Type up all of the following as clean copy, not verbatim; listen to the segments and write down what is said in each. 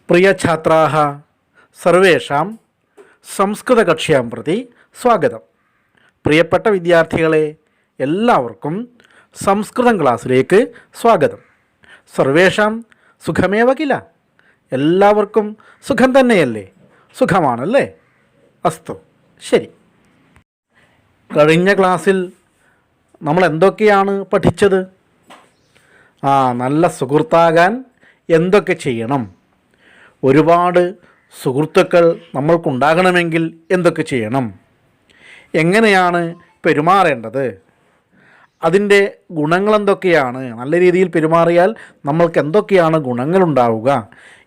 പ്രിയ ഛാത്രാः സർവേഷാം സംസ്കൃതകക്ഷ്യാം പ്രതി സ്വാഗതം. പ്രിയപ്പെട്ട വിദ്യാർത്ഥികളെ, എല്ലാവർക്കും സംസ്കൃതം ക്ലാസ്സിലേക്ക് സ്വാഗതം. സർവേഷാം സുഖമേവ കില? എല്ലാവർക്കും സുഖം തന്നെയല്ലേ? സുഖമാണല്ലേ? അസ്തു, ശരി. കഴിഞ്ഞ ക്ലാസ്സിൽ നമ്മൾ എന്തൊക്കെയാണ് പഠിച്ചത്? നല്ല സുഹൃത്താകാൻ എന്തൊക്കെ ചെയ്യണം, ഒരുപാട് സുഹൃത്തുക്കൾ നമ്മൾക്കുണ്ടാകണമെങ്കിൽ എന്തൊക്കെ ചെയ്യണം, എങ്ങനെയാണ് പെരുമാറേണ്ടത്, അതിൻ്റെ ഗുണങ്ങളെന്തൊക്കെയാണ്, നല്ല രീതിയിൽ പെരുമാറിയാൽ നമ്മൾക്ക് എന്തൊക്കെയാണ് ഗുണങ്ങളുണ്ടാവുക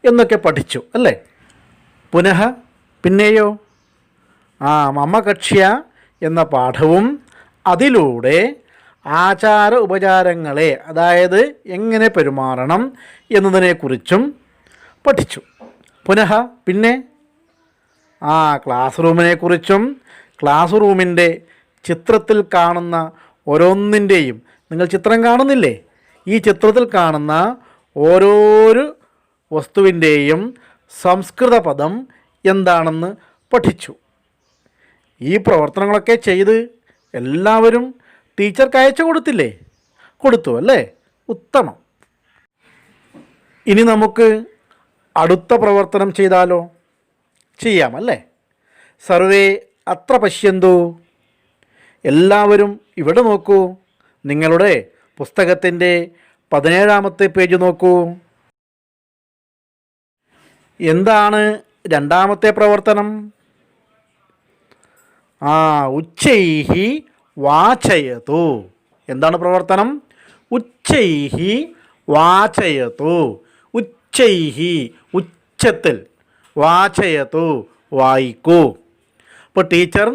എന്നൊക്കെ പഠിച്ചു അല്ലേ? പുനഃ പിന്നെയോ മമ കക്ഷ്യ എന്ന പാഠവും അതിലൂടെ ആചാര ഉപചാരങ്ങളെ, അതായത് എങ്ങനെ പെരുമാറണം എന്നതിനെക്കുറിച്ചും പഠിച്ചു. പുനഃ പിന്നെ ക്ലാസ് റൂമിനെക്കുറിച്ചും ക്ലാസ് റൂമിൻ്റെ ചിത്രത്തിൽ കാണുന്ന ഓരോന്നിൻ്റെയും, നിങ്ങൾ ചിത്രം കാണുന്നില്ലേ? ഈ ചിത്രത്തിൽ കാണുന്ന ഓരോരോ വസ്തുവിൻ്റെയും സംസ്കൃത പദം എന്താണെന്ന് പഠിച്ചു. ഈ പ്രവർത്തനങ്ങളൊക്കെ ചെയ്ത് എല്ലാവരും ടീച്ചർക്ക് അയച്ചു കൊടുത്തില്ലേ? കൊടുത്തു അല്ലേ? ഉത്തമം. ഇനി നമുക്ക് അടുത്ത പ്രവർത്തനം ചെയ്താലോ? ചെയ്യാമല്ലേ? സർവേ അത്ര പശ്യന്തു. എല്ലാവരും ഇവിടെ നോക്കൂ. നിങ്ങളുടെ പുസ്തകത്തിൻ്റെ 17-ാമത്തെ പേജ് നോക്കൂ. എന്താണ് രണ്ടാമത്തെ പ്രവർത്തനം? ഉച്ചൈഹി വാചയതു. എന്താണ് പ്രവർത്തനം? ഉച്ചൈഹി വാചയതു. ഉച്ചൈഹി, ഉച്ചത്തിൽ, വാചയതു, വായിക്കൂ. അപ്പോൾ ടീച്ചർ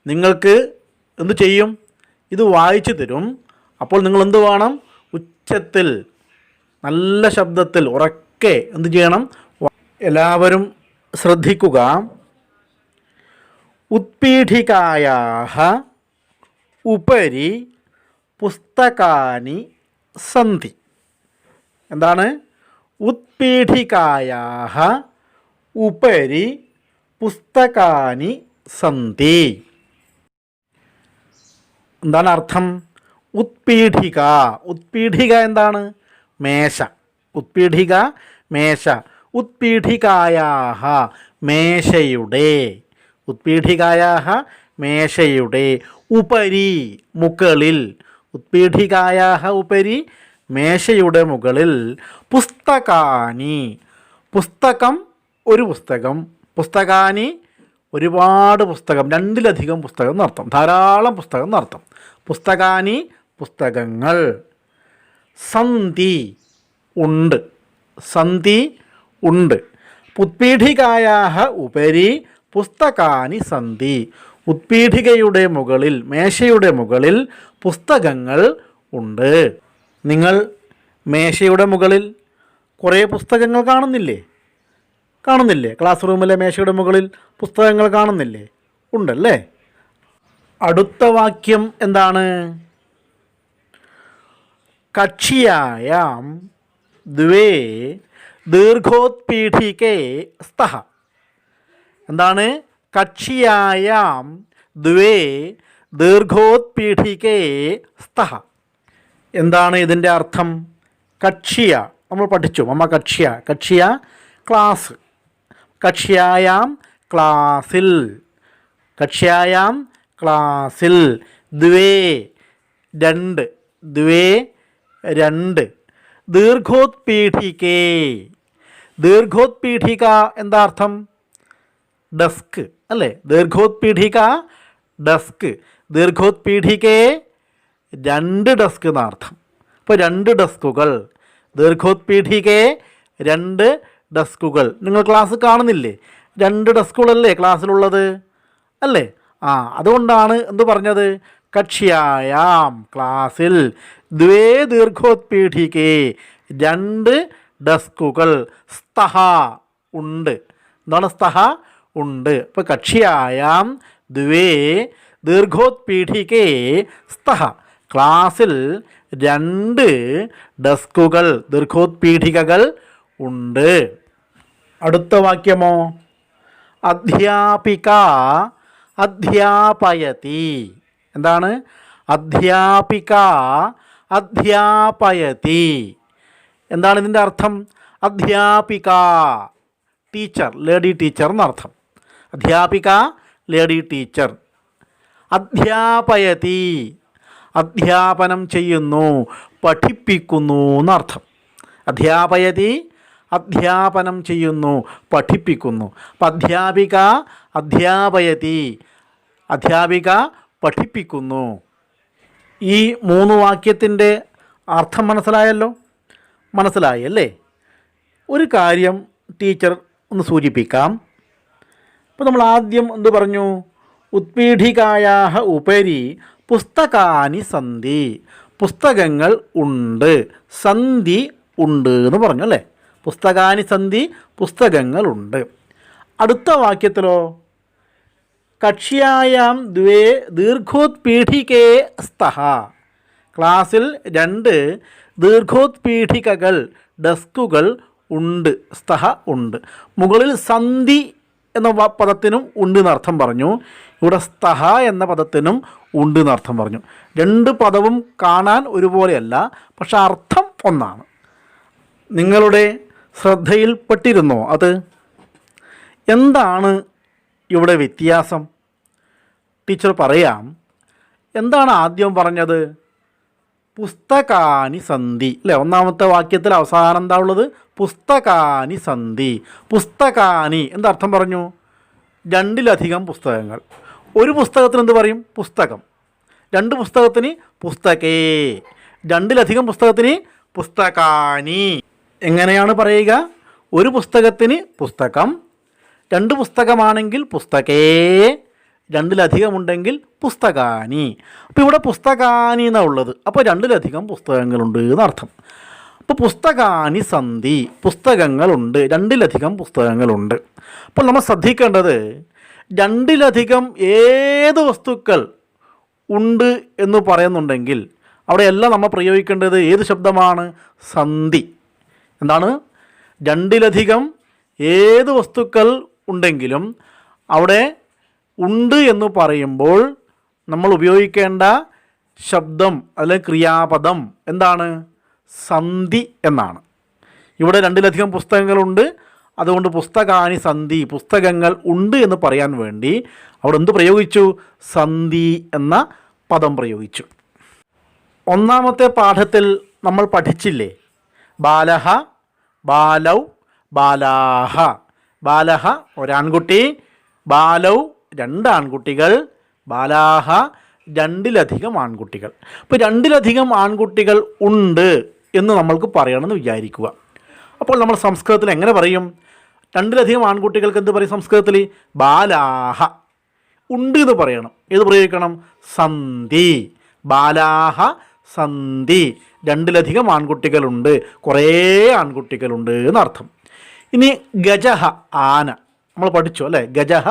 നിങ്ങൾക്ക് എന്തു ചെയ്യും? ഇത് വായിച്ചു തരും. അപ്പോൾ നിങ്ങൾ എന്ത് വേണം? ഉച്ചത്തിൽ, നല്ല ശബ്ദത്തിൽ, ഉറക്കെ എന്തു ചെയ്യണം? എല്ലാവരും ശ്രദ്ധിക്കുക. ഉത്പീഠികായാഹ ഉപരി പുസ്തകാനി സന്തി. എന്താണ്? ഉത്പീഠികായാഹ ഉപരി പുസ്തകാനി സന്തി. എന്താണ് അർത്ഥം? ഉത്പീഠിക. ഉത്പീഠിക എന്താണ്? മേശ. ഉത്പീഠിക മേശ. ഉത്പീഠികായാഹ മേശയുടെ. ഉത്പീഠികായാഹ മേശയുടെ. ഉപരി മുകളിൽ. ഉത്പീഠികായാഹ ഉപരി മേശയുടെ മുകളിൽ. പുസ്തകാനി, പുസ്തകം, ഒരു പുസ്തകം. പുസ്തകാനി ഒരുപാട് പുസ്തകം, രണ്ടിലധികം പുസ്തകം എന്നർത്ഥം. ധാരാളം പുസ്തകം എന്നർത്ഥം. പുസ്തകാനി പുസ്തകങ്ങൾ. സന്തി ഉണ്ട്. സന്തി ഉണ്ട്. ഉത്പീഠികായാഹ ഉപരി പുസ്തകാനി സന്തി. ഉത്പീഠികയുടെ മുകളിൽ, മേശയുടെ മുകളിൽ പുസ്തകങ്ങൾ ഉണ്ട്. നിങ്ങൾ മേശയുടെ മുകളിൽ കുറേ പുസ്തകങ്ങൾ കാണുന്നില്ലേ? കാണുന്നില്ലേ? ക്ലാസ് റൂമിലെ മേശയുടെ മുകളിൽ പുസ്തകങ്ങൾ കാണുന്നില്ലേ? ഉണ്ടല്ലേ? അടുത്ത വാക്യം എന്താണ്? കക്ഷിയായാം ദ്വേ ദീർഘോത്പീഠികേ സ്തഃ. എന്താണ്? കക്ഷിയായാം ദ്വേ ദീർഘോത്പീഠികേ സ്തഃ. എന്താണ് ഇതിൻ്റെ അർത്ഥം? കക്ഷിയ നമ്മൾ പഠിച്ചു. മമ കക്ഷ്യ. കക്ഷിയ ക്ലാസ്. കക്ഷ്യായാം ക്ലാസ്സിൽ. കക്ഷ്യായാം ക്ലാസ്സിൽ. ദ്വേ രണ്ട്. ദ്വേ രണ്ട്. ദീർഘോത്പീഠികേ. ദീർഘോത്പീഠിക എന്താ അർത്ഥം? ഡെസ്ക് അല്ലേ? ദീർഘോത്പീഠിക ഡെസ്ക്. ദീർഘോത്പീഠികേ രണ്ട് ഡെസ്ക് എന്നർത്ഥം. ഇപ്പോൾ രണ്ട് ഡെസ്കുകൾ, ദീർഘോത്പീഠികയെ രണ്ട് ഡെസ്കുകൾ. നിങ്ങൾ ക്ലാസ് കാണുന്നില്ലേ? രണ്ട് ഡെസ്കുകളല്ലേ ക്ലാസ്സിലുള്ളത് അല്ലേ? അതുകൊണ്ടാണ് എന്ത് പറഞ്ഞത്? കക്ഷ്യായാം ക്ലാസ്സിൽ ദ്വേ ദീർഘോത്പീഠികേ രണ്ട് ഡെസ്കുകൾ സ്തഹ ഉണ്ട്. എന്താണ് സ്തഹ? ഉണ്ട്. ഇപ്പോൾ കക്ഷ്യായാം ദ്വേ ദീർഘോത്പീഠികേ സ്തഹ ക്ലാസ്സിൽ രണ്ട് ഡെസ്കുകൾ ദീർഘോത്പീഠികകൾ ഉണ്ട്. അടുത്ത വാക്യമോ? അധ്യാപിക അധ്യാപയതി. എന്താണ്? അധ്യാപിക അധ്യാപയതി. എന്താണ് ഇതിൻ്റെ അർത്ഥം? അധ്യാപിക ടീച്ചർ, ലേഡി ടീച്ചർ എന്നർത്ഥം. അധ്യാപിക ലേഡി ടീച്ചർ. അധ്യാപയതി അധ്യാപനം ചെയ്യുന്നു, പഠിപ്പിക്കുന്നു എന്നർത്ഥം. അധ്യാപയതി അധ്യാപനം ചെയ്യുന്നു, പഠിപ്പിക്കുന്നു. അപ്പം അധ്യാപിക അധ്യാപയതി, അധ്യാപിക പഠിപ്പിക്കുന്നു. ഈ മൂന്ന് വാക്യത്തിൻ്റെ അർത്ഥം മനസ്സിലായല്ലോ? മനസ്സിലായി അല്ലേ? ഒരു കാര്യം ടീച്ചർ ഒന്ന് സൂചിപ്പിക്കാം. അപ്പോൾ നമ്മൾ ആദ്യം എന്ത് പറഞ്ഞു? ഉത്പീഠികായാഹ ഉപരി പുസ്തകാനി സന്തി. പുസ്തകങ്ങൾ ഉണ്ട്, സന്ധി ഉണ്ട് എന്ന് പറഞ്ഞു അല്ലേ? പുസ്തകാനി സന്ധി, പുസ്തകങ്ങളുണ്ട്. അടുത്ത വാക്യത്തിലോ? കക്ഷ്യായാം ദ്വേ ദീർഘോത്പീഠികേ സ്തഹ ക്ലാസ്സിൽ രണ്ട് ദീർഘോത്പീഠികകൾ ഡെസ്കുകൾ ഉണ്ട്. സ്തഹ ഉണ്ട്. മുകളിൽ സന്ധി എന്ന പദത്തിനും ഉണ്ട് എന്നർത്ഥം പറഞ്ഞു. ഇവിടെ സ്തഹ എന്ന പദത്തിനും ഉണ്ട് എന്നർത്ഥം പറഞ്ഞു. രണ്ട് പദവും കാണാൻ ഒരുപോലെയല്ല, പക്ഷെ അർത്ഥം ഒന്നാണ്. നിങ്ങളുടെ ശ്രദ്ധയിൽപ്പെട്ടിരുന്നോ അത്? എന്താണ് ഇവിടെ വ്യത്യാസം? ടീച്ചർ പറയാം. എന്താണ് ആദ്യം പറഞ്ഞത്? പുസ്തകാനി സന്ധി അല്ലേ? ഒന്നാമത്തെ വാക്യത്തിൽ അവസാനം എന്താ ഉള്ളത്? പുസ്തകാനി സന്ധി. പുസ്തകാനി എന്തർത്ഥം പറഞ്ഞു? രണ്ടിലധികം പുസ്തകങ്ങൾ. ഒരു പുസ്തകത്തിന് എന്ത് പറയും? പുസ്തകം. രണ്ട് പുസ്തകത്തിന് പുസ്തകേ. രണ്ടിലധികം പുസ്തകത്തിന് പുസ്തകാനി. എങ്ങനെയാണ് പറയുക? ഒരു പുസ്തകത്തിന് പുസ്തകം, രണ്ട് പുസ്തകമാണെങ്കിൽ പുസ്തകേ, രണ്ടിലധികമുണ്ടെങ്കിൽ പുസ്തകാനി. അപ്പോൾ ഇവിടെ പുസ്തകാനി എന്നാണ് ഉള്ളത്. അപ്പോൾ രണ്ടിലധികം പുസ്തകങ്ങളുണ്ട് എന്നർത്ഥം. അപ്പോൾ പുസ്തകാനി സന്ധി, പുസ്തകങ്ങളുണ്ട്, രണ്ടിലധികം പുസ്തകങ്ങളുണ്ട്. അപ്പോൾ നമ്മൾ ശ്രദ്ധിക്കേണ്ടത് രണ്ടിലധികം ഏത് വസ്തുക്കൾ ഉണ്ട് എന്ന് പറയുന്നുണ്ടെങ്കിൽ അവിടെയെല്ലാം നമ്മൾ പ്രയോഗിക്കേണ്ടത് ഏത് ശബ്ദമാണ്? സന്ധി. എന്താണ്? രണ്ടിലധികം ഏത് വസ്തുക്കൾ ഉണ്ടെങ്കിലും അവിടെ ഉണ്ട് എന്ന് പറയുമ്പോൾ നമ്മൾ ഉപയോഗിക്കേണ്ട ശബ്ദം അല്ലെങ്കിൽ ക്രിയാപദം എന്താണ്? സന്ധി എന്നാണ്. ഇവിടെ രണ്ടിലധികം പുസ്തകങ്ങളുണ്ട്, അതുകൊണ്ട് പുസ്തകാനി സന്ധി, പുസ്തകങ്ങൾ ഉണ്ട് എന്ന് പറയാൻ വേണ്ടി അവിടെ എന്ത് പ്രയോഗിച്ചു? സന്ധി എന്ന പദം പ്രയോഗിച്ചു. ഒന്നാമത്തെ പാഠത്തിൽ നമ്മൾ പഠിച്ചില്ലേ? ബാലഹ, ബാലൗ, ബാലാഹ. ബാലഹ ഒരാൺകുട്ടി, ബാലൗ രണ്ടാൺകുട്ടികൾ, ബാലാഹ രണ്ടിലധികം ആൺകുട്ടികൾ. ഇപ്പോൾ രണ്ടിലധികം ആൺകുട്ടികൾ ഉണ്ട് എന്ന് നമ്മൾക്ക് പറയണമെന്ന് വിചാരിക്കുക. അപ്പോൾ നമ്മൾ സംസ്കൃതത്തിൽ എങ്ങനെ പറയും? രണ്ടിലധികം ആൺകുട്ടികൾക്ക് എന്ത് പറയും സംസ്കൃതത്തിൽ? ബാലാഹ. ഉണ്ട് എന്ന് പറയണം. ഏത് പ്രയോഗിക്കണം? സന്ധി. ബാലാഹ സന്ധി. രണ്ടിലധികം ആൺകുട്ടികളുണ്ട്, കുറേ ആൺകുട്ടികളുണ്ട് എന്നർത്ഥം. ഇനി ഗജഹ ആന. നമ്മൾ പഠിച്ചു അല്ലേ? ഗജഹ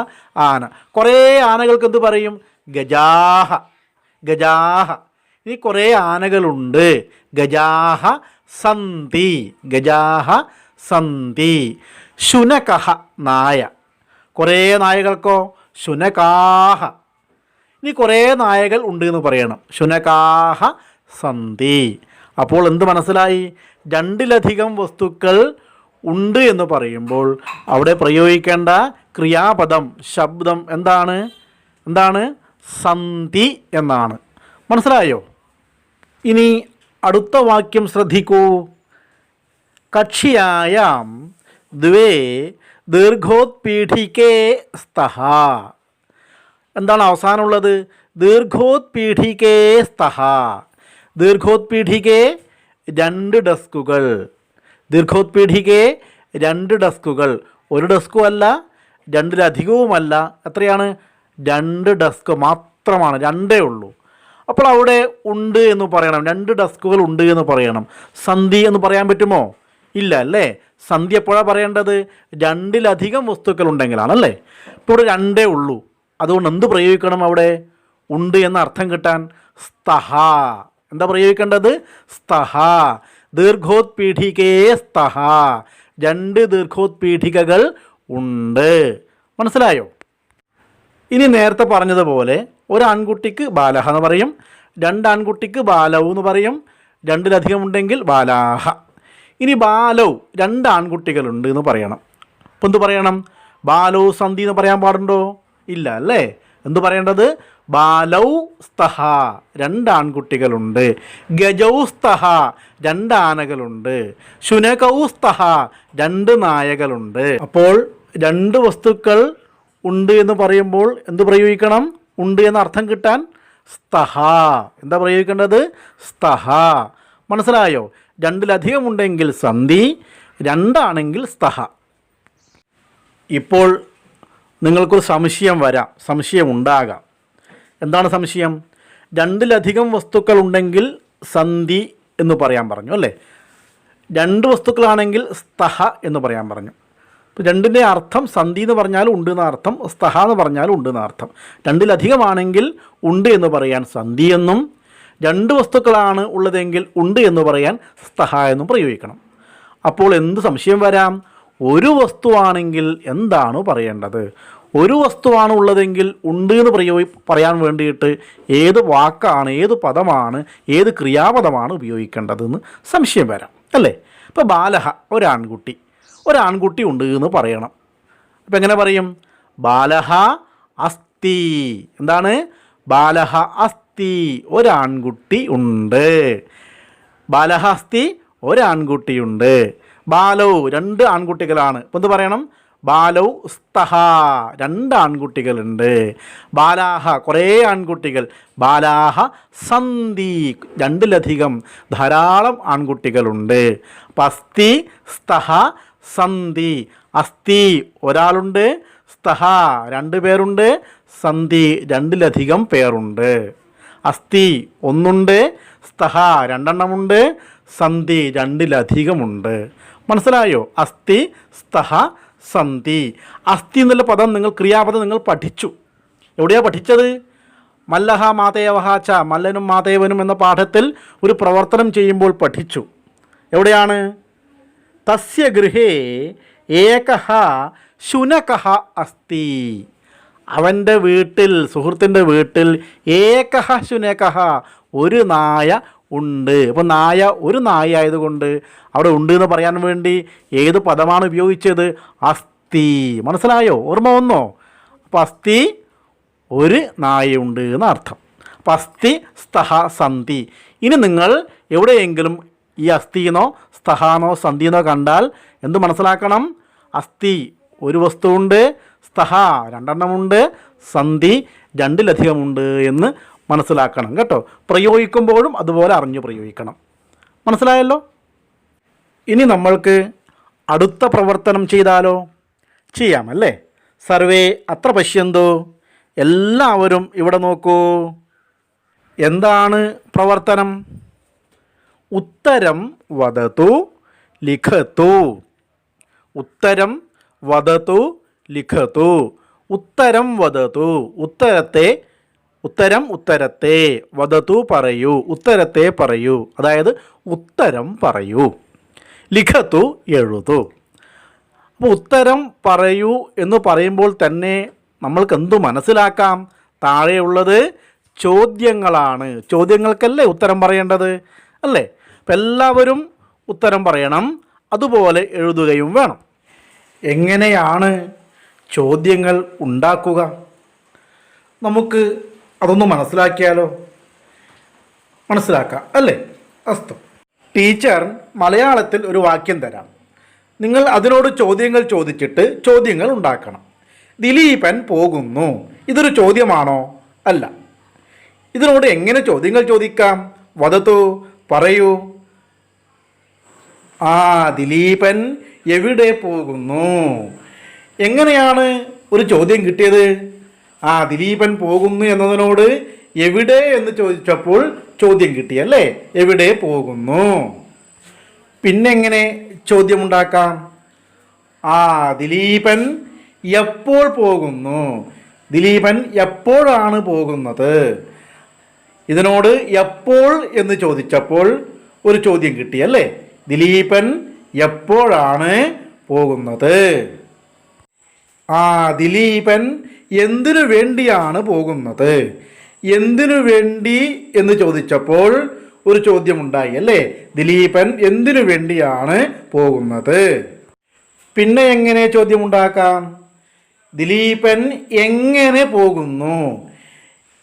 ആന. കുറേ ആനകൾക്ക് എന്ത് പറയും? ഗജാഹ. ഗജാഹ. ഇനി കുറേ ആനകളുണ്ട്, ഗജാഹ സന്ധി. ഗജാഹ സന്ധി. ശുനകഹ നായ. കുറേ നായകൾക്കോ? ശുനകാഹ. ഇനി കുറേ നായകൾ ഉണ്ട് എന്ന് പറയണം. ശുനകാഹ സന്ധി. അപ്പോൾ എന്ത് മനസ്സിലായി? രണ്ടിലധികം വസ്തുക്കൾ ഉണ്ട് എന്ന് പറയുമ്പോൾ അവിടെ പ്രയോഗിക്കേണ്ട ക്രിയാപദം ശബ്ദം എന്താണ്? എന്താണ്? സന്ധി എന്നാണ്. മനസ്സിലായോ? ഇനി അടുത്ത വാക്യം ശ്രദ്ധിക്കൂ. കക്ഷ്യായാം ദ്വേ ദീർഘോത്പീഠികേ സ്തഹ. എന്താണ് അവസാനമുള്ളത്? ദീർഘോത്പീഠികേ സ്തഹ. ദീർഘോത്പീഠികയെ 2 ഡെസ്കുകൾ. ദീർഘോത്പീഠികയെ 2 ഡെസ്കുകൾ. ഒരു ഡെസ്കും അല്ല, 2-ലധികവുമല്ല. എത്രയാണ്? 2 ഡെസ്ക് മാത്രമാണ്, 2 ഉള്ളൂ. അപ്പോൾ അവിടെ ഉണ്ട് എന്ന് പറയണം, 2 ഡെസ്കുകൾ ഉണ്ട് എന്ന് പറയണം. സന്ധി എന്ന് പറയാൻ പറ്റുമോ? ഇല്ല അല്ലേ. സന്ധി എപ്പോഴാണ് പറയേണ്ടത്? 2-ലധികം വസ്തുക്കൾ ഉണ്ടെങ്കിലാണല്ലേ. ഇപ്പോൾ ഇവിടെ 2 ഉള്ളൂ, അതുകൊണ്ട് എന്ത് പ്രയോഗിക്കണം അവിടെ? ഉണ്ട് എന്ന അർത്ഥം കിട്ടാൻ സ്തഹ. എന്താ പ്രയോഗിക്കേണ്ടത്? സ്തഹ. ദീർഘോത്പീഠികയെ സ്തഹ. 2 ദീർഘോത്പീഠികകൾ ഉണ്ട്. മനസ്സിലായോ? ഇനി നേരത്തെ പറഞ്ഞതുപോലെ ഒരു ആൺകുട്ടിക്ക് ബാലഹ എന്ന് പറയും, 2 ആൺകുട്ടിക്ക് ബാലവ് എന്ന് പറയും, 2-ലധികം ഉണ്ടെങ്കിൽ ബാലാഹ. ഇനി ബാലവ് 2 ആൺകുട്ടികളുണ്ട് എന്ന് പറയണം. അപ്പം എന്ത് പറയണം? ബാലവ് സന്ധി എന്ന് പറയാൻ പാടുണ്ടോ? ഇല്ല അല്ലേ. എന്ത് പറയേണ്ടത്? ബാലൗ സ്തഹ, 2 ആൺകുട്ടികളുണ്ട്. ഗജൗ സ്തഹ, 2 ആനകളുണ്ട്. ശുനകൗ സ്തഹ, 2 നായകളുണ്ട്. അപ്പോൾ 2 വസ്തുക്കൾ ഉണ്ട് എന്ന് പറയുമ്പോൾ എന്ത് പ്രയോഗിക്കണം? ഉണ്ട് എന്ന അർത്ഥം കിട്ടാൻ സ്തഹ. എന്താ പ്രയോഗിക്കേണ്ടത്? സ്തഹ. മനസ്സിലായോ? 2-ലധികം ഉണ്ടെങ്കിൽ സന്ധി, 2 ആണെങ്കിൽ സ്തഹ. ഇപ്പോൾ നിങ്ങൾക്കൊരു സംശയം വരാം, സംശയം ഉണ്ടാകാം. എന്താണ് സംശയം? 2-ലധികം വസ്തുക്കൾ ഉണ്ടെങ്കിൽ സന്ധി എന്ന് പറയാൻ പറഞ്ഞു അല്ലേ. 2 വസ്തുക്കളാണെങ്കിൽ സ്തഹ എന്ന് പറയാൻ പറഞ്ഞു. ഇപ്പോൾ 2ൻ്റെ അർത്ഥം സന്ധി എന്ന് പറഞ്ഞാലും ഉണ്ട് എന്ന അർത്ഥം, സ്തഹ എന്ന് പറഞ്ഞാലും ഉണ്ട് എന്ന അർത്ഥം. 2-ലധികമാണെങ്കിൽ ഉണ്ട് എന്ന് പറയാൻ സന്ധി എന്നും, 2 വസ്തുക്കളാണ് ഉള്ളതെങ്കിൽ ഉണ്ട് എന്ന് പറയാൻ സ്തഹ എന്നും പ്രയോഗിക്കണം. അപ്പോൾ എന്ത് സംശയം വരാം? ഒരു വസ്തുവാണെങ്കിൽ എന്താണ് പറയേണ്ടത്? ഒരു വസ്തുവാണ് ഉള്ളതെങ്കിൽ ഉണ്ട് എന്ന് പറയാൻ വേണ്ടിയിട്ട് ഏത് വാക്കാണ്, ഏത് പദമാണ്, ഏത് ക്രിയാപദമാണ് ഉപയോഗിക്കേണ്ടതെന്ന് സംശയം വരാം അല്ലേ. ഇപ്പോൾ ബാലഹ ഒരാൺകുട്ടി ഉണ്ട് എന്ന് പറയണം. അപ്പം എങ്ങനെ പറയും? ബാലഹ അസ്തി. എന്താണ്? ബാലഹ അസ്തി, ഒരാൺകുട്ടി ഉണ്ട്. ബാലഹ അസ്തി, ഒരാൺകുട്ടിയുണ്ട്. ബാലൗ 2 ആൺകുട്ടികളാണ്. ഇപ്പം എന്ത് പറയണം? ബാലൗ സ്തഹ, 2 ആൺകുട്ടികളുണ്ട്. ബാലാഹ കുറേ ആൺകുട്ടികൾ. ബാലാഹ സന്ധി, 2-ലധികം ധാരാളം ആൺകുട്ടികളുണ്ട്. അപ്പം അസ്തി സ്തഹ സന്ധി. അസ്തി ഒരാളുണ്ട്, സ്തഹ 2 പേരുണ്ട്, സന്ധി 2-ലധികം പേരുണ്ട്. അസ്തി ഒന്നുണ്ട്, സ്തഹ 2 എണ്ണമുണ്ട്, സന്ധി 2-ലധികമുണ്ട്. മനസ്സിലായോ? അസ്തി സ്തഹ സന്ധി. അസ്ഥി എന്നുള്ള പദം ക്രിയാപദം നിങ്ങൾ പഠിച്ചു. എവിടെയാണ് പഠിച്ചത്? മല്ലഹ മാതേവഹ ച, മല്ലനും മാതേവനും എന്ന പാഠത്തിൽ ഒരു പ്രവർത്തനം ചെയ്യുമ്പോൾ പഠിച്ചു. എവിടെയാണ്? തസ്യ ഗൃഹേ ഏകഹ ശുനകഹ അസ്തി. അവൻ്റെ വീട്ടിൽ, സുഹൃത്തിൻ്റെ വീട്ടിൽ ഏകഹ ശുനകഹ, ഒരു നായ ഉണ്ട്. അപ്പോൾ ഒരു നായ ആയതുകൊണ്ട് അവിടെ ഉണ്ട് എന്ന് പറയാൻ വേണ്ടി ഏത് പദമാണ് ഉപയോഗിച്ചത്? അസ്തി. മനസ്സിലായോ? ഓർമ്മ വന്നോ? അപ്പോൾ അസ്തി, ഒരു നായയുണ്ട് എന്നർത്ഥം. അപ്പം അസ്തി സ്തഹ സന്ധി. ഇനി നിങ്ങൾ എവിടെയെങ്കിലും ഈ അസ്ഥിന്നോ സ്തഹാനോ സന്ധിന്നോ കണ്ടാൽ എന്ത് മനസ്സിലാക്കണം? അസ്ഥി ഒരു വസ്തുവുണ്ട്, സ്തഹ 2 എണ്ണമുണ്ട്, സന്ധി 2-ലധികമുണ്ട് എന്ന് മനസ്സിലാക്കണം കേട്ടോ. പ്രയോഗിക്കുമ്പോഴും അതുപോലെ അറിഞ്ഞു പ്രയോഗിക്കണം. മനസ്സിലായല്ലോ? ഇനി നമ്മൾക്ക് അടുത്ത പ്രവർത്തനം ചെയ്താലോ? ചെയ്യാമല്ലേ? സർവേ അത്ര പശ്യന്തോ, എല്ലാവരും ഇവിടെ നോക്കൂ. എന്താണ് പ്രവർത്തനം? ഉത്തരം വദതു ലിഖതു. ഉത്തരം വദതു ലിഖതു. ഉത്തരം വദതു, ഉത്തരത്തെ, വദതു പറയൂ, ഉത്തരത്തെ പറയൂ. അതായത് ഉത്തരം പറയൂ. ലിഖതു എഴുതൂ. അപ്പോൾ ഉത്തരം പറയൂ എന്ന് പറയുമ്പോൾ തന്നെ നമ്മൾക്ക് എന്തു മനസ്സിലാക്കാം? താഴെയുള്ളത് ചോദ്യങ്ങളാണ്. ചോദ്യങ്ങൾക്കല്ലേ ഉത്തരം പറയേണ്ടത് അല്ലേ? അപ്പം എല്ലാവരും ഉത്തരം പറയണം, അതുപോലെ എഴുതുകയും വേണം. എങ്ങനെയാണ് ചോദ്യങ്ങൾ ഉണ്ടാക്കുക? നമുക്ക് അതൊന്ന് മനസ്സിലാക്കിയാലോ? മനസ്സിലാക്കാം അല്ലേ? അസ്തു. ടീച്ചർ മലയാളത്തിൽ ഒരു വാക്യം തരാം. നിങ്ങൾ അതിനോട് ചോദ്യങ്ങൾ ചോദിച്ചിട്ട് ചോദ്യങ്ങൾ ഉണ്ടാക്കണം. ദിലീപൻ പോകുന്നു. ഇതൊരു ചോദ്യമാണോ? അല്ല. ഇതിനോട് എങ്ങനെ ചോദ്യങ്ങൾ ചോദിക്കാം? വദതു പറയൂ. ദിലീപൻ എവിടെ പോകുന്നു? എങ്ങനെയാണ് ഒരു ചോദ്യം കിട്ടിയത്? ദിലീപൻ പോകുന്നു എന്നതിനോട് എവിടെ എന്ന് ചോദിച്ചപ്പോൾ ചോദ്യം കിട്ടി അല്ലേ? എവിടെ പോകുന്നു. പിന്നെങ്ങനെ ചോദ്യമുണ്ടാക്കാം? ദിലീപൻ എപ്പോൾ പോകുന്നു? ദിലീപൻ എപ്പോഴാണ് പോകുന്നത്? ഇതിനോട് എപ്പോൾ എന്ന് ചോദിച്ചപ്പോൾ ഒരു ചോദ്യം കിട്ടി അല്ലേ? ദിലീപൻ എപ്പോഴാണ് പോകുന്നത്? ദിലീപൻ എന്തിനു വേണ്ടിയാണ് പോകുന്നത്? എന്തിനു വേണ്ടി എന്ന് ചോദിച്ചപ്പോൾ ഒരു ചോദ്യമുണ്ടായി അല്ലേ? ദിലീപൻ എന്തിനു വേണ്ടിയാണ് പോകുന്നത്. പിന്നെ എങ്ങനെ ചോദ്യമുണ്ടാക്കാം? ദിലീപൻ എങ്ങനെ പോകുന്നു?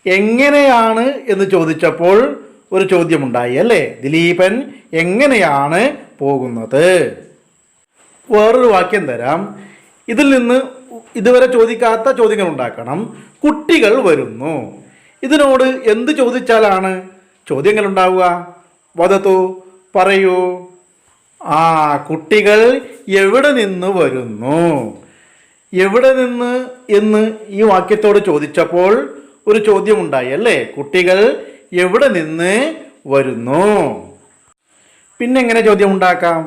എങ്ങനെയാണ് എന്ന് ചോദിച്ചപ്പോൾ ഒരു ചോദ്യമുണ്ടായി അല്ലേ? ദിലീപൻ എങ്ങനെയാണ് പോകുന്നത്. വേറൊരു വാക്യം തരാം. ഇതിൽ നിന്ന് ഇതുവരെ ചോദിക്കാത്ത ചോദ്യങ്ങൾ ഉണ്ടാക്കണം. കുട്ടികൾ വരുന്നു. ഇതിനോട് എന്ത് ചോദിച്ചാലാണ് ചോദ്യങ്ങൾ ഉണ്ടാവുക? വദതു പറയൂ. കുട്ടികൾ എവിടെ നിന്ന് വരുന്നു? എവിടെ നിന്ന് എന്ന് ഈ വാക്യത്തോട് ചോദിച്ചപ്പോൾ ഒരു ചോദ്യമുണ്ടായി അല്ലേ? കുട്ടികൾ എവിടെ നിന്ന് വരുന്നു. പിന്നെ എങ്ങനെ ചോദ്യം ഉണ്ടാക്കാം?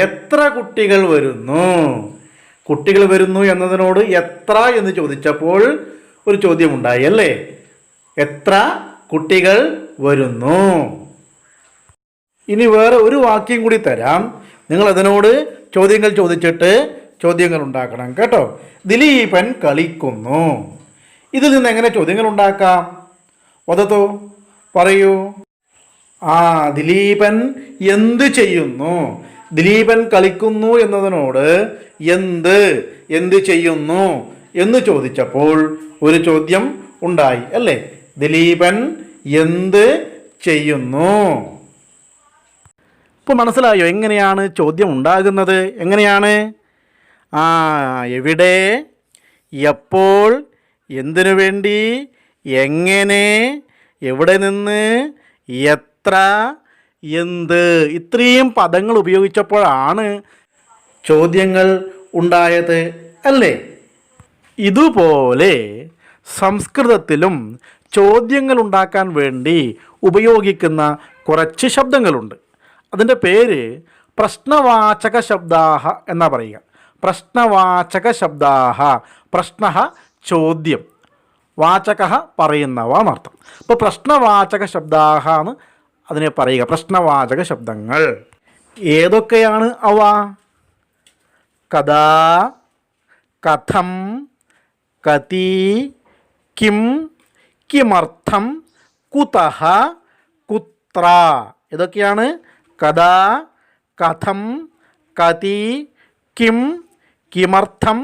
എത്ര കുട്ടികൾ വരുന്നു? കുട്ടികൾ വരുന്നു എന്നതിനോട് എത്ര എന്ന് ചോദിച്ചപ്പോൾ ഒരു ചോദ്യമുണ്ടായി അല്ലേ? എത്ര കുട്ടികൾ വരുന്നു. ഇനി വേറെ ഒരു വാക്യം കൂടി തരാം. നിങ്ങൾ അതിനോട് ചോദ്യങ്ങൾ ചോദിച്ചിട്ട് ചോദ്യങ്ങൾ ഉണ്ടാക്കണം കേട്ടോ. ദിലീപൻ കളിക്കുന്നു. ഇതിൽ നിന്ന് എങ്ങനെ ചോദ്യങ്ങൾ ഉണ്ടാക്കാം? വദതു പറയൂ. ദിലീപൻ എന്ത് ചെയ്യുന്നു? ദിലീപൻ കളിക്കുന്നു എന്നതിനോട് എന്ത് ചെയ്യുന്നു എന്ന് ചോദിച്ചപ്പോൾ ഒരു ചോദ്യം ഉണ്ടായി അല്ലേ? ദിലീപൻ എന്ത് ചെയ്യുന്നു. ഇപ്പോൾ മനസ്സിലായോ എങ്ങനെയാണ് ചോദ്യം ഉണ്ടാകുന്നത്? എങ്ങനെയാണ്? എവിടെ, എപ്പോൾ, എന്തിനു വേണ്ടി, എങ്ങനെ, എവിടെ നിന്ന്, എത്ര, എന്ത്, ഇത്രയും പദങ്ങൾ ഉപയോഗിച്ചപ്പോഴാണ് ചോദ്യങ്ങൾ ഉണ്ടായത് അല്ലേ? ഇതുപോലെ സംസ്കൃതത്തിലും ചോദ്യങ്ങൾ ഉണ്ടാക്കാൻ വേണ്ടി ഉപയോഗിക്കുന്ന കുറച്ച് ശബ്ദങ്ങളുണ്ട്. അതിൻ്റെ പേര് പ്രശ്നവാചക ശബ്ദാഹ എന്നാ പറയുക. പ്രശ്നവാചക ശബ്ദാഹ. പ്രശ്ന ചോദ്യം, വാചക പറയുന്നവ എന്നർത്ഥം. അപ്പോൾ പ്രശ്നവാചക ശബ്ദാഹ എന്ന് അതിനെ പറയുക. പ്രശ്നവാചക ശബ്ദങ്ങൾ ഏതൊക്കെയാണ് അവ? കഥാ, കഥം, കതി, കിം, കിമർത്ഥം, കുതഃ, കുത്ര. ഇതൊക്കെയാണ് കഥാ, കഥം, കതി, കിം, കിമർത്ഥം,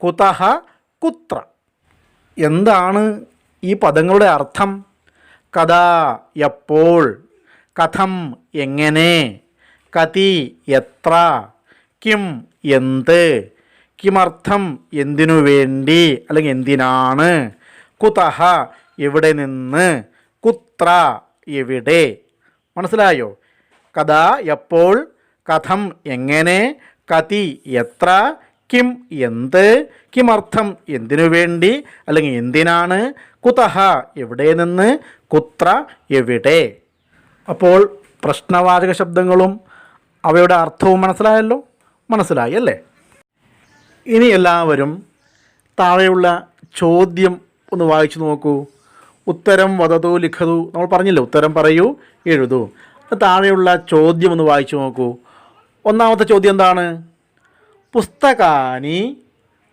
കുതഃ, കുത്ര. എന്താണ് ഈ പദങ്ങളുടെ അർത്ഥം? കഥ എപ്പോൾ, കഥം എങ്ങനെ, കതി എത്ര, കിം എന്ത്, കിമർത്ഥം എന്തിനു വേണ്ടി അല്ലെങ്കിൽ എന്തിനാണ്, കുതഃ എവിടെ നിന്ന്, കുത്ര എവിടെ. മനസ്സിലായോ? കഥ എപ്പോൾ, കഥം എങ്ങനെ, കതി എത്ര, കിം എന്ത്, കിമർത്ഥം എന്തിനു വേണ്ടി അല്ലെങ്കിൽ എന്തിനാണ്, കുതഃ എവിടെ നിന്ന്, കുത്ര എവിടെ. അപ്പോൾ പ്രശ്നവാചക ശബ്ദങ്ങളും അവയുടെ അർത്ഥവും മനസ്സിലായല്ലോ? മനസ്സിലായി അല്ലേ? ഇനി എല്ലാവരും താഴെയുള്ള ചോദ്യം ഒന്ന് വായിച്ചു നോക്കൂ. ഉത്തരം വദതു ലിഖതു. നമ്മൾ പറഞ്ഞില്ലേ ഉത്തരം പറയൂ എഴുതൂ. താഴെയുള്ള ചോദ്യം ഒന്ന് വായിച്ചു നോക്കൂ. ഒന്നാമത്തെ ചോദ്യം എന്താണ്? പുസ്തകാനി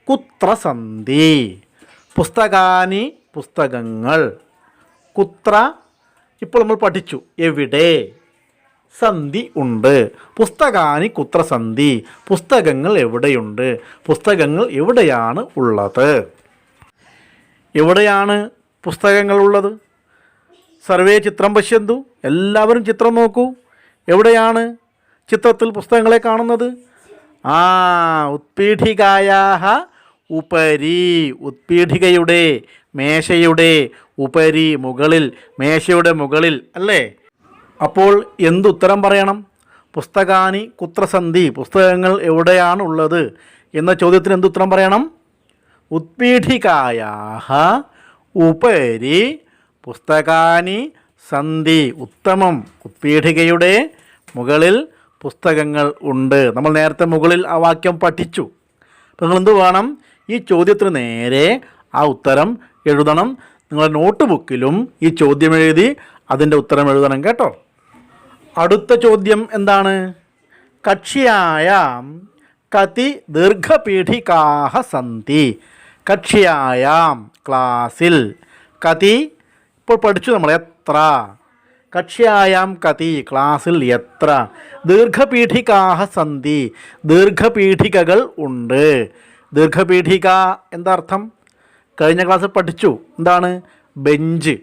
കുത്ര സന്തി. പുസ്തകാനി പുസ്തകങ്ങൾ, കുത്ര ഇപ്പോൾ നമ്മൾ പഠിച്ചു എവിടെ, സന്ധി ഉണ്ട്. പുസ്തകാനി കുത്ര സന്ധി. പുസ്തകങ്ങൾ എവിടെയുണ്ട്? പുസ്തകങ്ങൾ എവിടെയാണ് ഉള്ളത്? എവിടെയാണ് പുസ്തകങ്ങൾ ഉള്ളത്? സർവേ ചിത്രം പശ്യന്തു. എല്ലാവരും ചിത്രം നോക്കൂ. എവിടെയാണ് ചിത്രത്തിൽ പുസ്തകങ്ങളെ കാണുന്നത്? ഉത്പീഠികായാഹ ഉപരി. ഉത്പീഠികയുടെ മേശയുടെ ഉപരി മുകളിൽ, മേശയുടെ മുകളിൽ അല്ലേ? അപ്പോൾ എന്തുത്തരം പറയണം? പുസ്തകാനി കുത്ര സന്തി, പുസ്തകങ്ങൾ എവിടെയാണ് ഉള്ളത് എന്ന ചോദ്യത്തിന് എന്തുത്തരം പറയണം? ഉത്പീഠികായാഹ ഉപരി പുസ്തകാനി സന്തി. ഉത്തമം. ഉത്പീഠികയുടെ മുകളിൽ പുസ്തകങ്ങൾ ഉണ്ട്. നമ്മൾ നേരത്തെ മുകളിൽ ആ വാക്യം പഠിച്ചു. അപ്പോൾ നിങ്ങൾ എന്ത് വേണം? ഈ ചോദ്യത്തിന് നേരെ ആ ഉത്തരം എഴുതണം. നിങ്ങളുടെ നോട്ട് ബുക്കിലും ഈ ചോദ്യം എഴുതി അതിൻ്റെ ഉത്തരം എഴുതണം കേട്ടോ. അടുത്ത ചോദ്യം എന്താണ്? കക്ഷ്യായാം കതി ദീർഘപീഠികാഹ സന്തി. കക്ഷ്യായാം ക്ലാസ്സിൽ, കതി ഇപ്പോൾ പഠിച്ചു നമ്മൾ, എത്ര. കക്ഷ്യായാം കതി ക്ലാസ്സിൽ എത്ര. ദീർഘപീഠികാഹ സന്തി, ദീർഘപീഠികകൾ ഉണ്ട്. ദീർഘപീഠിക എന്താ അർത്ഥം? കഴിഞ്ഞ ക്ലാസ്സിൽ പഠിച്ചു. എന്താണ്? ബെഞ്ച്.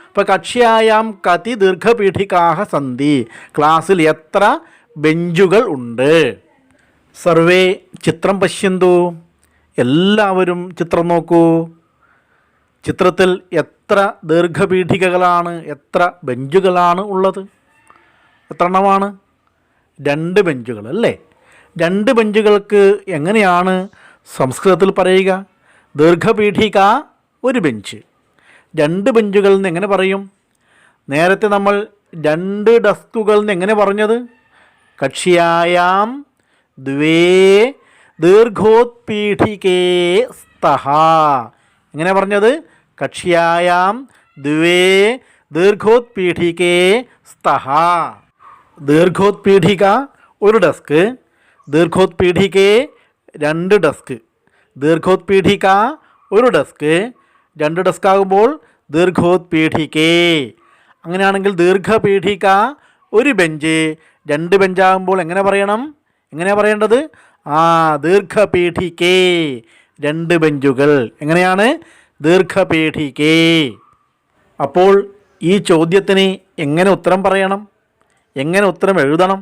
അപ്പോൾ കക്ഷ്യായാം കതി ദീർഘപീഠികാഹ സന്തി, ക്ലാസ്സിൽ എത്ര ബെഞ്ചുകൾ ഉണ്ട്. സർവേ ചിത്രം പശ്യന്തു, എല്ലാവരും ചിത്രം നോക്കൂ. ചിത്രത്തിൽ എത്ര ദീർഘപീഠികകളാണ്, എത്ര ബെഞ്ചുകളാണ് ഉള്ളത്? എത്ര എണ്ണമാണ്? 2 ബെഞ്ചുകൾ അല്ലേ? 2 ബെഞ്ചുകൾക്ക് എങ്ങനെയാണ് സംസ്കൃതത്തിൽ പറയുക? ദീർഘപീഠിക ഒരു ബെഞ്ച്. 2 ബെഞ്ചുകൾ എന്ന് എങ്ങനെ പറയും? നേരത്തെ നമ്മൾ 2 ഡെസ്കുകൾ എന്ന് എങ്ങനെ പറഞ്ഞത്? കക്ഷ്യായാം ദ്വേ ദീർഘോത്പീഠികേ സ്തഹ. എങ്ങനെ പറഞ്ഞത്? കക്ഷ്യായാം ദ്വേ ദീർഘോത്പീഠികേ സ്തഹ. ദീർഘോത്പീഠിക ഒരു ഡെസ്ക്, ദീർഘോത്പീഠികേ 2 ഡെസ്ക്. ദീർഘോത്പീഠിക ഒരു ഡെസ്ക്, 2 ഡെസ്ക് ആകുമ്പോൾ ദീർഘോത്പീഠികേ. അങ്ങനെയാണെങ്കിൽ ദീർഘപീഠിക ഒരു ബെഞ്ച്, 2 ബെഞ്ചാകുമ്പോൾ എങ്ങനെ പറയണം? എങ്ങനെയാണ് പറയേണ്ടത്? ദീർഘപീഠികേ 2 ബെഞ്ചുകൾ. എങ്ങനെയാണ്? ദീർഘപീഠികേ. അപ്പോൾ ഈ ചോദ്യത്തിന് എങ്ങനെ ഉത്തരം പറയണം? എങ്ങനെ ഉത്തരം എഴുതണം?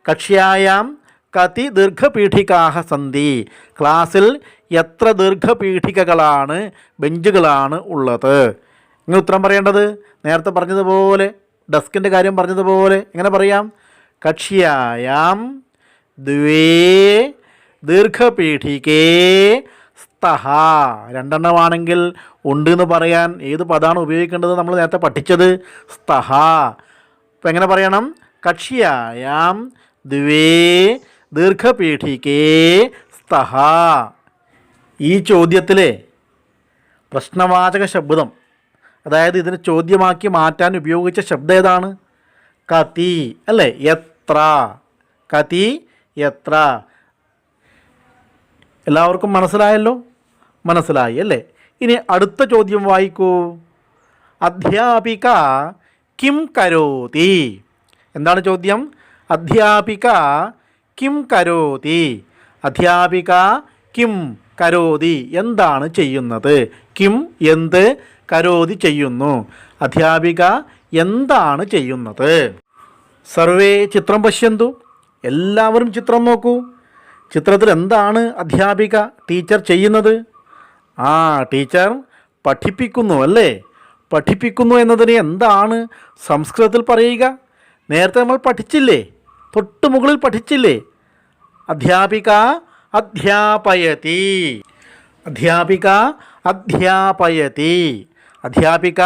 കക്ഷ്യായാം കതി ദീർഘപീഠികാഹ സന്തി, ക്ലാസ്സിൽ എത്ര ദീർഘപീഠികകളാണ്, ബെഞ്ചുകളാണ് ഉള്ളത്? ഇങ്ങനെ ഉത്തരം പറയേണ്ടത് നേരത്തെ പറഞ്ഞതുപോലെ, ഡെസ്കിൻ്റെ കാര്യം പറഞ്ഞതുപോലെ എങ്ങനെ പറയാം? കക്ഷ്യായാം ദ്വേ ദീർഘപീഠികേ സ്തഹ. 2 എണ്ണമാണെങ്കിൽ ഉണ്ട് എന്ന് പറയാൻ ഏത് പദമാണ് ഉപയോഗിക്കേണ്ടത്? നമ്മൾ നേരത്തെ പഠിച്ചത് സ്തഹ. അപ്പം എങ്ങനെ പറയണം? കക്ഷ്യായാം ദ്വേ ദീർഘപീഠികേ സ്തഹ. ഈ ചോദ്യത്തിലെ പ്രശ്നവാചക ശബ്ദം, അതായത് ഇതിനെ ചോദ്യമാക്കി മാറ്റാൻ ഉപയോഗിച്ച ശബ്ദം ഏതാണ്? കതി അല്ലേ? എത്ര. കതി എത്ര. എല്ലാവർക്കും മനസ്സിലായല്ലോ? മനസ്സിലായി അല്ലേ? ഇനി അടുത്ത ചോദ്യം വായിക്കൂ. അധ്യാപിക കിം കരോതി. എന്താണ് ചോദ്യം? അധ്യാപിക കിം കരോതി. അധ്യാപിക കിം കരോതി, എന്താണ് ചെയ്യുന്നത്? കിം എന്ത്, കരോതി ചെയ്യുന്നു. അധ്യാപിക എന്താണ് ചെയ്യുന്നത്? സർവേ ചിത്രം പശ്യന്തു, എല്ലാവരും ചിത്രം നോക്കൂ. ചിത്രത്തിൽ എന്താണ് അധ്യാപിക, ടീച്ചർ ചെയ്യുന്നത്? ടീച്ചർ പഠിപ്പിക്കുന്നു അല്ലേ? പഠിപ്പിക്കുന്നു എന്നതിന് എന്താണ് സംസ്കൃതത്തിൽ പറയുക? നേരത്തെ നമ്മൾ പഠിച്ചില്ലേ? തൊട്ട് മുകളിൽ പഠിച്ചില്ലേ? അധ്യാപിക അധ്യാപയതി. അധ്യാപിക അധ്യാപയതി. അധ്യാപിക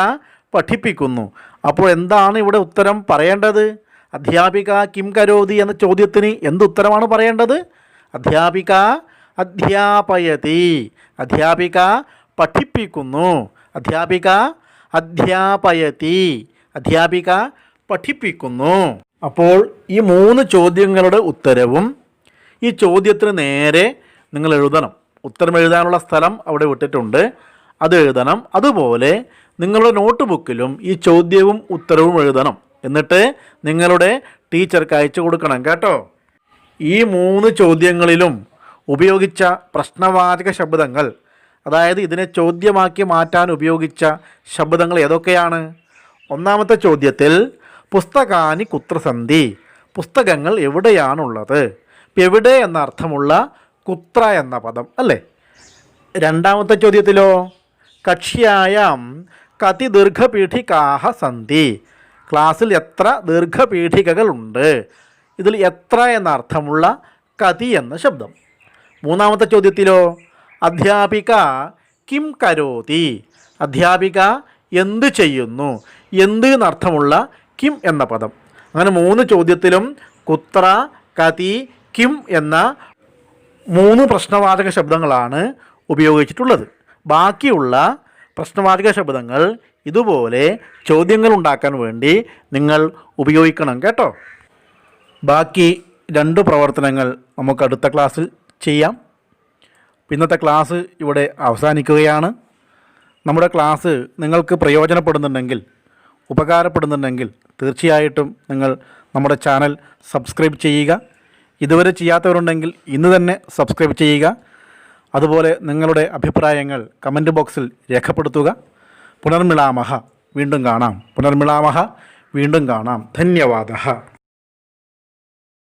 പഠിപ്പിക്കുന്നു. അപ്പോൾ എന്താണ് ഇവിടെ ഉത്തരം പറയേണ്ടത്? അധ്യാപിക കിം കരോതി എന്ന ചോദ്യത്തിന് എന്തുത്തരമാണ് പറയേണ്ടത്? അധ്യാപിക അധ്യാപയതി. അധ്യാപിക പഠിപ്പിക്കുന്നു. അധ്യാപിക അധ്യാപയതി. അധ്യാപിക പഠിപ്പിക്കുന്നു. അപ്പോൾ ഈ 3 ചോദ്യങ്ങളുടെ ഉത്തരവും ഈ ചോദ്യത്തിന് നേരെ നിങ്ങൾ എഴുതണം. ഉത്തരം എഴുതാനുള്ള സ്ഥലം അവിടെ വിട്ടിട്ടുണ്ട്, അത് എഴുതണം. അതുപോലെ നിങ്ങളുടെ നോട്ട് ബുക്കിലും ഈ ചോദ്യവും ഉത്തരവും എഴുതണം. എന്നിട്ട് നിങ്ങളുടെ ടീച്ചർക്ക് അയച്ചു കൊടുക്കണം കേട്ടോ. ഈ 3 ചോദ്യങ്ങളിലും ഉപയോഗിച്ച പ്രശ്നവാചക ശബ്ദങ്ങൾ, അതായത് ഇതിനെ ചോദ്യമാക്കി മാറ്റാൻ ഉപയോഗിച്ച ശബ്ദങ്ങൾ ഏതൊക്കെയാണ്? ഒന്നാമത്തെ ചോദ്യത്തിൽ പുസ്തകാനി കുത്ര സന്തി, പുസ്തകങ്ങൾ എവിടെയാണുള്ളത്. എവിടെ എന്ന അർത്ഥമുള്ള കുത്ര എന്ന പദം അല്ലേ. രണ്ടാമത്തെ ചോദ്യത്തിലോ കക്ഷ്യായാം കതി ദീർഘപീഠികാഹ സന്തി. ക്ലാസ്സിൽ എത്ര ദീർഘപീഠികകളുണ്ട്. ഇതിൽ എത്ര എന്ന അർത്ഥമുള്ള കതി എന്ന ശബ്ദം. മൂന്നാമത്തെ ചോദ്യത്തിലോ അധ്യാപിക കിം കരോതി. അധ്യാപിക എന്ത് ചെയ്യുന്നു. എന്ത് എന്നർത്ഥമുള്ള കിം എന്ന പദം. അങ്ങനെ 3 ചോദ്യത്തിലും കുത്ര, കതി, കിം എന്ന 3 പ്രശ്നവാചക ശബ്ദങ്ങളാണ് ഉപയോഗിച്ചിട്ടുള്ളത്. ബാക്കിയുള്ള പ്രശ്നവാചക ശബ്ദങ്ങൾ ഇതുപോലെ ചോദ്യങ്ങൾ ഉണ്ടാക്കാൻ വേണ്ടി നിങ്ങൾ ഉപയോഗിക്കണം കേട്ടോ. ബാക്കി 2 പ്രവർത്തനങ്ങൾ നമുക്ക് അടുത്ത ക്ലാസ്സിൽ ചെയ്യാം. ഇന്നത്തെ ക്ലാസ് ഇവിടെ അവസാനിക്കുകയാണ്. നമ്മുടെ ക്ലാസ് നിങ്ങൾക്ക് പ്രയോജനപ്പെടുന്നുണ്ടെങ്കിൽ, ഉപകാരപ്പെടുന്നുണ്ടെങ്കിൽ തീർച്ചയായിട്ടും നിങ്ങൾ നമ്മുടെ ചാനൽ സബ്സ്ക്രൈബ് ചെയ്യുക. ഇതുവരെ ചെയ്യാത്തവരുണ്ടെങ്കിൽ ഇന്ന് തന്നെ സബ്സ്ക്രൈബ് ചെയ്യുക. അതുപോലെ നിങ്ങളുടെ അഭിപ്രായങ്ങൾ കമൻറ്റ് ബോക്സിൽ രേഖപ്പെടുത്തുക. പുനർമിളാമഹ, വീണ്ടും കാണാം. പുനർമിളാമഹ, വീണ്ടും കാണാം. ധന്യവാദ.